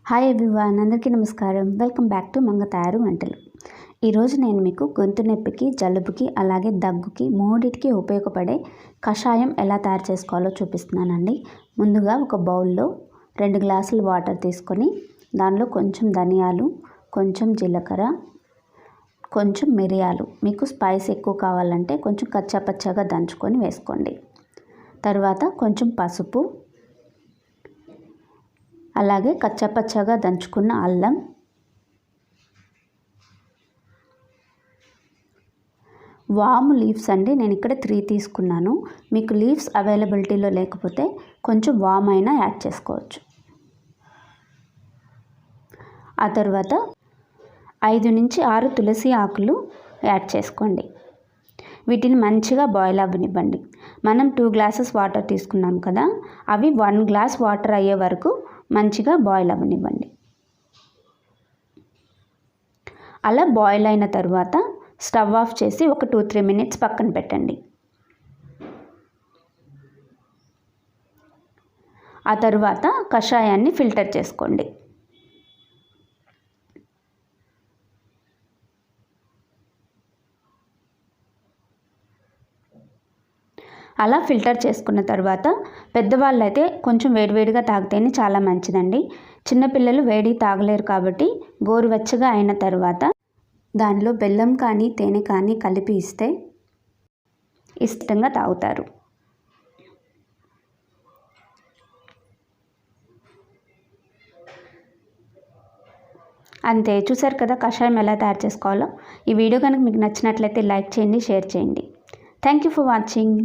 Hi everyone, అందరికీ నమస్కారం. Welcome back to Manga తయారు వంటలు. ఈరోజు నేను మీకు గొంతు నొప్పికి, జలుబుకి, అలాగే దగ్గుకి మూడింటికి ఉపయోగపడే కషాయం ఎలా తయారు చేసుకోవాలో చూపిస్తున్నానండి. ముందుగా ఒక బౌల్లో 2 గ్లాసులు వాటర్ తీసుకొని దానిలో కొంచెం ధనియాలు, కొంచెం జీలకర్ర, కొంచెం మిరియాలు, మీకు స్పైస్ ఎక్కువ కావాలంటే కొంచెం కచ్చాపచ్చాగా దంచుకొని వేసుకోండి. తర్వాత కొంచెం పసుపు, అలాగే కచ్చపచ్చగా దంచుకున్న అల్లం, వాము లీవ్స్ అండి, నేను ఇక్కడ 3 తీసుకున్నాను. మీకు లీవ్స్ అవైలబిలిటీలో లేకపోతే కొంచెం వామ్ అయినా యాడ్ చేసుకోవచ్చు. ఆ తర్వాత 5 నుంచి 6 తులసి ఆకులు యాడ్ చేసుకోండి. వీటిని మంచిగా బాయిల్ అవ్వనివ్వండి. మనం 2 గ్లాసెస్ వాటర్ తీసుకున్నాం కదా, అవి 1 గ్లాస్ వాటర్ అయ్యే వరకు మంచిగా బాయిల్ అవ్వనివ్వండి. అలా బాయిల్ అయిన తర్వాత స్టవ్ ఆఫ్ చేసి ఒక 2-3 మినిట్స్ పక్కన పెట్టండి. ఆ తర్వాత కషాయాన్ని ఫిల్టర్ చేసుకోండి. అలా ఫిల్టర్ చేసుకున్న తర్వాత పెద్దవాళ్ళైతే కొంచెం వేడివేడిగా తాగితేనే చాలా మంచిదండి. చిన్నపిల్లలు వేడి తాగలేరు కాబట్టి గోరువెచ్చగా అయిన తర్వాత దానిలో బెల్లం కానీ తేనె కానీ కలిపి ఇస్తే ఇష్టంగా తాగుతారు. అంతే, చూసారు కదా కషాయం ఎలా తయారు చేసుకోవాలో. ఈ వీడియో కనుక మీకు నచ్చినట్లయితే లైక్ చేయండి, షేర్ చేయండి. Thank you for watching.